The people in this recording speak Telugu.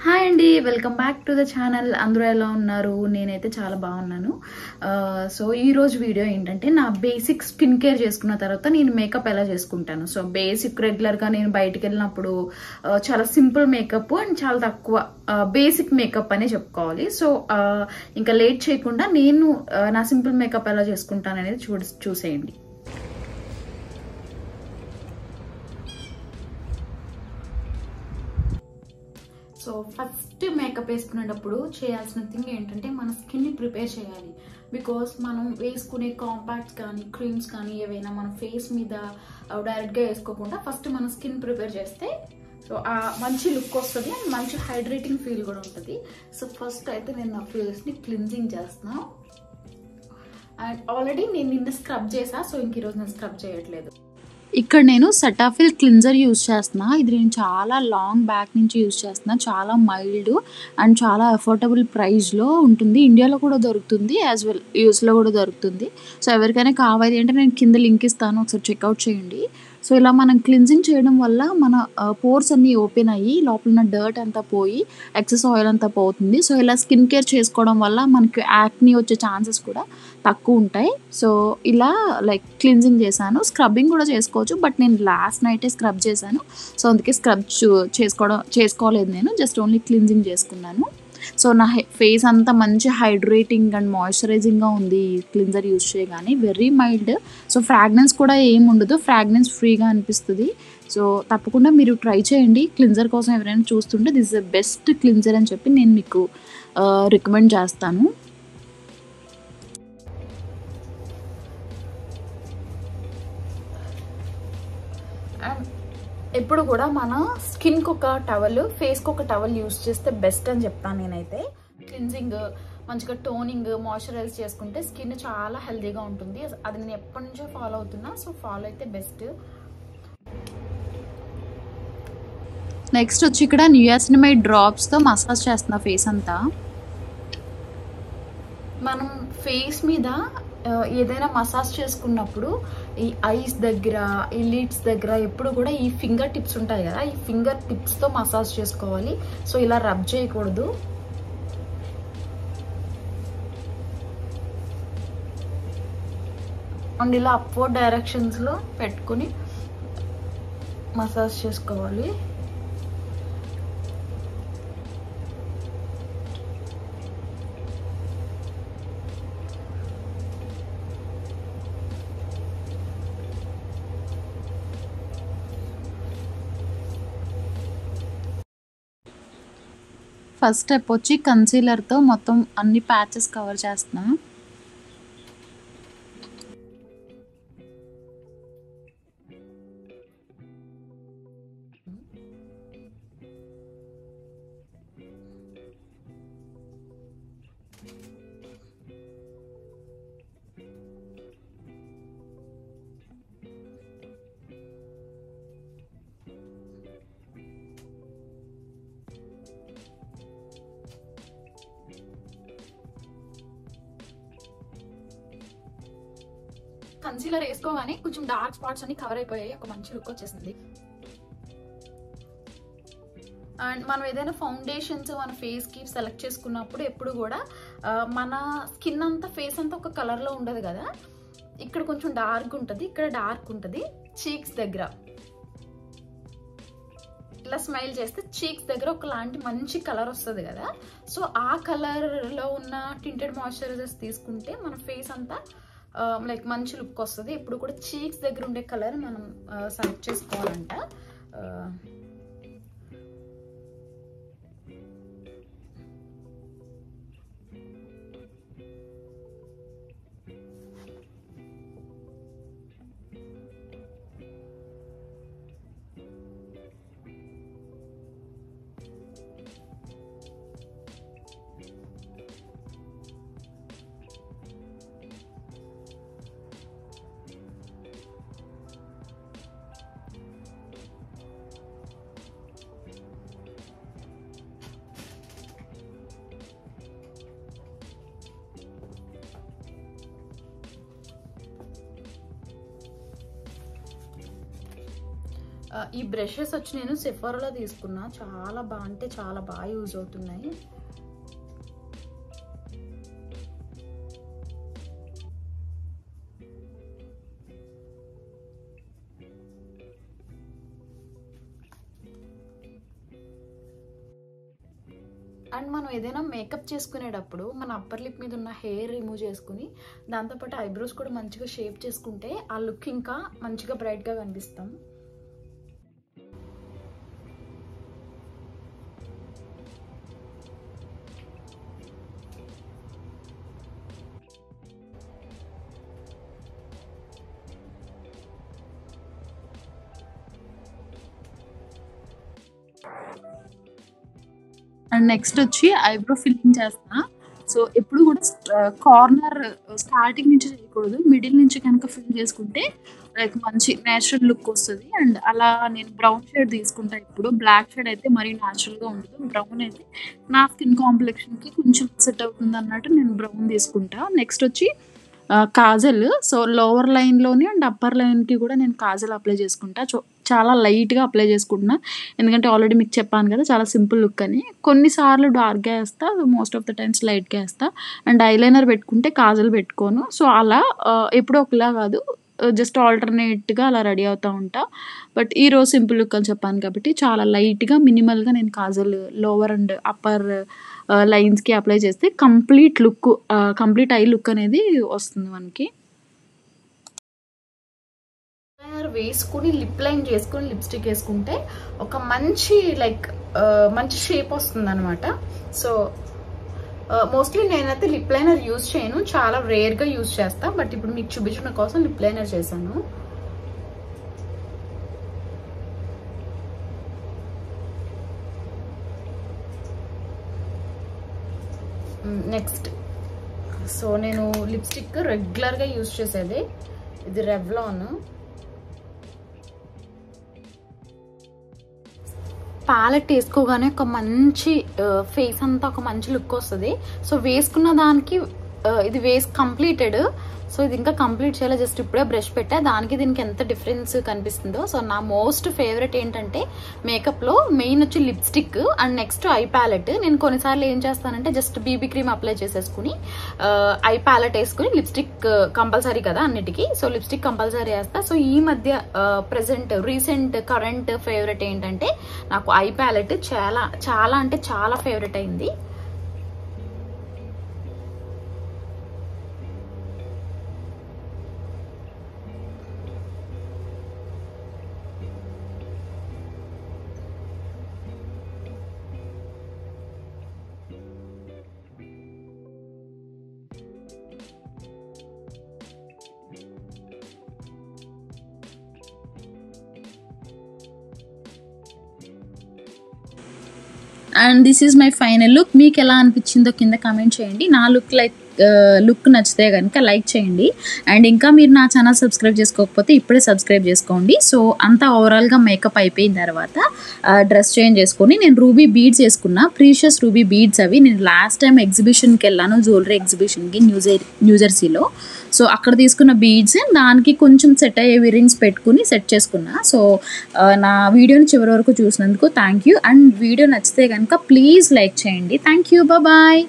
హాయ్ అండి, welcome back to the channel. అందరూ ఎలా ఉన్నారు? నేనైతే చాలా బాగున్నాను. సో ఈరోజు వీడియో ఏంటంటే, నా బేసిక్ స్కిన్ కేర్ చేసుకున్న తర్వాత నేను మేకప్ ఎలా చేసుకుంటాను. సో బేసిక్ రెగ్యులర్గా నేను బయటికి వెళ్ళినప్పుడు చాలా సింపుల్ మేకప్ అండ్ చాలా తక్కువ బేసిక్ మేకప్ అనే చెప్పుకోవాలి. సో ఇంకా లేట్ చేయకుండా నేను నా సింపుల్ మేకప్ ఎలా చేసుకుంటాను అనేది చూసేయండి. సో ఫస్ట్ మేకప్ వేసుకునేటప్పుడు చేయాల్సిన థింగ్ ఏంటంటే, మన స్కిన్ని ప్రిపేర్ చేయాలి. బికాస్ మనం వేసుకునే కాంపాక్ట్స్ కానీ క్రీమ్స్ కానీ ఏవైనా మన ఫేస్ మీద డైరెక్ట్గా వేసుకోకుండా ఫస్ట్ మన స్కిన్ ప్రిపేర్ చేస్తే సో మంచి లుక్ వస్తుంది అండ్ మంచి హైడ్రేటింగ్ ఫీల్ కూడా ఉంటుంది. సో ఫస్ట్ అయితే నేను నా ఫేస్ని క్లిన్జింగ్ చేస్తున్నాను. అండ్ ఆల్రెడీ నేను నిన్న స్క్రబ్ చేసా, సో ఇంక ఈరోజు నేను స్క్రబ్ చేయట్లేదు. ఇక్కడ నేను సెటాఫిల్ క్లిన్జర్ యూజ్ చేస్తున్నా. ఇది నేను చాలా లాంగ్ బ్యాక్ నుంచి యూజ్ చేస్తున్నా. చాలా మైల్డ్ అండ్ చాలా అఫోర్డబుల్ ప్రైస్లో ఉంటుంది. ఇండియాలో కూడా దొరుకుతుంది, యాజ్ వెల్ యూఎస్లో కూడా దొరుకుతుంది. సో ఎవరికైనా కావాలి అంటే నేను కింద లింక్ ఇస్తాను, ఒకసారి చెక్అవుట్ చేయండి. సో ఇలా మనం క్లిన్జింగ్ చేయడం వల్ల మన పోర్స్ అన్నీ ఓపెన్ అయ్యి లోపల ఉన్న డర్ట్ అంతా పోయి ఎక్సెస్ ఆయిల్ అంతా పోతుంది. సో ఇలా స్కిన్ కేర్ చేసుకోవడం వల్ల మనకి యాక్ని వచ్చే ఛాన్సెస్ కూడా తక్కువ ఉంటాయి. సో ఇలా లైక్ క్లిన్జింగ్ చేశాను. స్క్రబ్బింగ్ కూడా చేసుకోవచ్చు, బట్ నేను లాస్ట్ నైటే స్క్రబ్ చేశాను. సో అందుకే స్క్రబ్ చేసుకోలేదు, నేను జస్ట్ ఓన్లీ క్లిన్జింగ్ చేసుకున్నాను. సో నా ఫేస్ అంతా మంచి హైడ్రేటింగ్ అండ్ మాయిశ్చరైజింగ్గా ఉంది క్లిన్జర్ యూజ్ చేయగానే. Very mild. సో ఫ్రాగ్రెన్స్ కూడా ఏం ఉండదు, ఫ్రాగ్రెన్స్ ఫ్రీగా అనిపిస్తుంది. సో తప్పకుండా మీరు ట్రై చేయండి. క్లిన్జర్ కోసం ఎవరైనా చూస్తుంటే this is the best cleanser అని చెప్పి నేను మీకు రికమెండ్ చేస్తాను. అండ్ ఎప్పుడు కూడా మన స్కిన్కి ఒక టవల్, ఫేస్కి ఒక టవల్ యూజ్ చేస్తే బెస్ట్ అని చెప్తాను నేనైతే. క్లిన్జింగ్ మంచిగా టోనింగ్ మాయిశ్చరైజ్ చేసుకుంటే స్కిన్ చాలా హెల్తీగా ఉంటుంది. అది నేను ఎప్పటి నుంచో ఫాలో అవుతున్నా, సో ఫాలో అయితే బెస్ట్. నెక్స్ట్ వచ్చి ఇక్కడ నియాసినమైడ్ డ్రాప్స్తో మసాజ్ చేస్తున్నా ఫేస్ అంతా. మనం ఫేస్ మీద ఏదైనా మసాజ్ చేసుకున్నప్పుడు ఈ ఐస్ దగ్గర, ఈ లిడ్స్ దగ్గర ఎప్పుడు కూడా ఈ ఫింగర్ టిప్స్ ఉంటాయి కదా, ఈ ఫింగర్ టిప్స్తో మసాజ్ చేసుకోవాలి. సో ఇలా రబ్ చేయకూడదు. అండ్ ఇలా అప్వర్డ్ డైరెక్షన్స్లో పెట్టుకుని మసాజ్ చేసుకోవాలి. ఫస్ట్ స్టెప్ వచ్చి కన్సీలర్తో మొత్తం అన్ని ప్యాచెస్ కవర్ చేస్తున్నా. కన్సీలర్ వేసుకోగానే కొంచెం డార్క్ స్పాట్స్ అన్ని కవర్ అయిపోయాయి, ఒక మంచి లుక్ వచ్చేసింది. అండ్ మనం ఏదైనా ఫౌండేషన్స్ మన ఫేస్కి సెలెక్ట్ చేసుకున్నప్పుడు ఎప్పుడు కూడా మన స్కిన్ అంతా, ఫేస్ అంతా ఒక కలర్లో ఉండదు కదా. ఇక్కడ కొంచెం డార్క్ ఉంటుంది, ఇక్కడ డార్క్ ఉంటుంది. చీక్స్ దగ్గర ఇలా స్మైల్ చేస్తే చీక్స్ దగ్గర ఒకలాంటి మంచి కలర్ వస్తుంది కదా. సో ఆ కలర్లో ఉన్న టింటెడ్ మాయిశ్చరైజర్స్ తీసుకుంటే మన ఫేస్ అంతా లైక్ మంచి లుక్ వస్తుంది. ఇప్పుడు కూడా చీక్స్ దగ్గర ఉండే కలర్ మనం సెలెక్ట్ చేసుకోవాలంట. ఈ బ్రషెస్ వచ్చి నేను సెఫోరాలో తీసుకున్నా. చాలా బాగా అంటే చాలా బాగా యూజ్ అవుతున్నాయి. అండ్ మనం ఏదైనా మేకప్ చేసుకునేటప్పుడు మన అప్పర్ లిప్ మీద ఉన్న హెయిర్ రిమూవ్ చేసుకుని దాంతోపాటు ఐబ్రోస్ కూడా మంచిగా షేప్ చేసుకుంటే ఆ లుక్ ఇంకా మంచిగా బ్రైట్గా కనిపిస్తాం. అండ్ నెక్స్ట్ వచ్చి ఐబ్రో ఫిల్లింగ్ చేస్తా. సో ఎప్పుడు కూడా కార్నర్ స్టార్టింగ్ నుంచి చేయకూడదు, మిడిల్ నుంచి కనుక ఫిల్ చేసుకుంటే లైక్ మంచి న్యాచురల్ లుక్ వస్తుంది. అండ్ అలా నేను బ్రౌన్ షేడ్ తీసుకుంటా. ఇప్పుడు బ్లాక్ షేడ్ అయితే మరీ న్యాచురల్గా ఉండదు, బ్రౌన్ అయితే నా స్కిన్ కాంప్లెక్షన్కి కొంచెం సెట్ అవుతుంది అన్నట్టు నేను బ్రౌన్ తీసుకుంటా. నెక్స్ట్ వచ్చి కాజల్. సో లోవర్ లైన్లోని అండ్ అప్పర్ లైన్కి కూడా నేను కాజల్ అప్లై చేసుకుంటా. చాలా లైట్గా అప్లై చేసుకుంటున్నా, ఎందుకంటే ఆల్రెడీ మీకు చెప్పాను కదా చాలా సింపుల్ లుక్ అని. కొన్నిసార్లు డార్క్గా వేస్తా, మోస్ట్ ఆఫ్ ద టైమ్స్ లైట్గా వేస్తా. అండ్ ఐలైనర్ పెట్టుకుంటే కాజల్ పెట్టుకోను. సో అలా ఎప్పుడో ఒకలా కాదు, జస్ట్ ఆల్టర్నేట్గా అలా రెడీ అవుతూ ఉంటా. బట్ ఈరోజు సింపుల్ లుక్ అని చెప్పాను కాబట్టి చాలా లైట్గా మినిమల్గా నేను కాజల్ లోవర్ అండ్ అప్పర్ లైన్స్కి అప్లై చేస్తే complete look, complete eye look అనేది వస్తుంది మనకి. వేసుకుని లిప్ లైన్ చేసుకుని లిప్స్టిక్ వేసుకుంటే ఒక మంచి లైక్ మంచి షేప్ వస్తుంది అనమాట. సో మోస్ట్లీ నేనైతే లిప్ లైనర్ యూజ్ చేయను, చాలా రేర్గా యూజ్ చేస్తా. బట్ ఇప్పుడు మీకు చూపించడం కోసం లిప్ లైనర్ చేశాను. నెక్స్ట్ సో నేను లిప్స్టిక్ రెగ్యులర్గా యూజ్ చేసేది ఇది రెవ్లాన్. ప్యాలెట్ వేసుకోగానే ఒక మంచి ఫేస్ అంతా ఒక మంచి లుక్ వస్తుంది. సో వేసుకున్న దానికి ఇది కంప్లీటెడ్. సో ఇది ఇంకా కంప్లీట్ చేయాలి, జస్ట్ ఇప్పుడే బ్రష్ పెట్టా, దానికి దీనికి ఎంత డిఫరెన్స్ కనిపిస్తుందో. సో నా మోస్ట్ ఫేవరెట్ ఏంటంటే మేకప్లో మెయిన్ వచ్చి lipstick and next eye palette. నేను కొన్నిసార్లు ఏం చేస్తానంటే జస్ట్ బీబీ క్రీమ్ అప్లై చేసేసుకుని ఐ ప్యాలెట్ వేసుకుని లిప్స్టిక్ కంపల్సరీ కదా అన్నిటికీ, సో లిప్స్టిక్ కంపల్సరీ వేస్తా. సో ఈ మధ్య రీసెంట్ కరెంట్ ఫేవరెట్ ఏంటంటే నాకు ఐ ప్యాలెట్ చాలా చాలా అంటే చాలా ఫేవరెట్ అయింది. And this is my final look. మీకు ఎలా అనిపించిందో కింద కామెంట్ చేయండి. నా లుక్ నచ్చితే కనుక లైక్ చేయండి. అండ్ ఇంకా మీరు నా ఛానల్ సబ్స్క్రైబ్ చేసుకోకపోతే ఇప్పుడే సబ్స్క్రైబ్ చేసుకోండి. సో అంతా ఓవరాల్గా మేకప్ అయిపోయిన తర్వాత డ్రెస్ చేంజ్ చేసుకొని నేను రూబీ బీడ్స్ వేసుకున్నా, ప్రీషియస్ రూబీ బీడ్స్. అవి నేను లాస్ట్ టైం ఎగ్జిబిషన్కి వెళ్ళాను, జ్యువెలరీ ఎగ్జిబిషన్కి న్యూజెర్సీలో. సో అక్కడ తీసుకున్న బీడ్స్, దానికి కొంచెం సెట్ అయ్యే ఇయరింగ్స్ పెట్టుకుని సెట్ చేసుకున్నా. సో నా వీడియోని చివరి వరకు చూసినందుకు థ్యాంక్ యూ. అండ్ వీడియో నచ్చితే కనుక ప్లీజ్ లైక్ చేయండి. Thank you, bye.